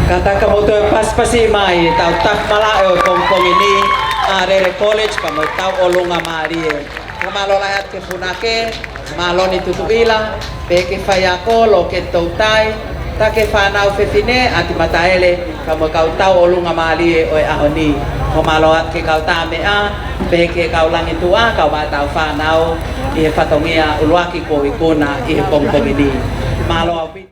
Kata kamu tu pas pasi mai tau tak malao kong ini Rere College kamu tau olunga mari. Kamalo lahat ke punake malo ni tutuila peke fayako lo ke toutai ta ke fanau fefine ati mataele kamu kau tau olunga mari oi ahoni. Kamalo at ke kau tame a peke kau langi tua kau batau fanau i fatongia ulwaki ko ikuna i kong ini. Malo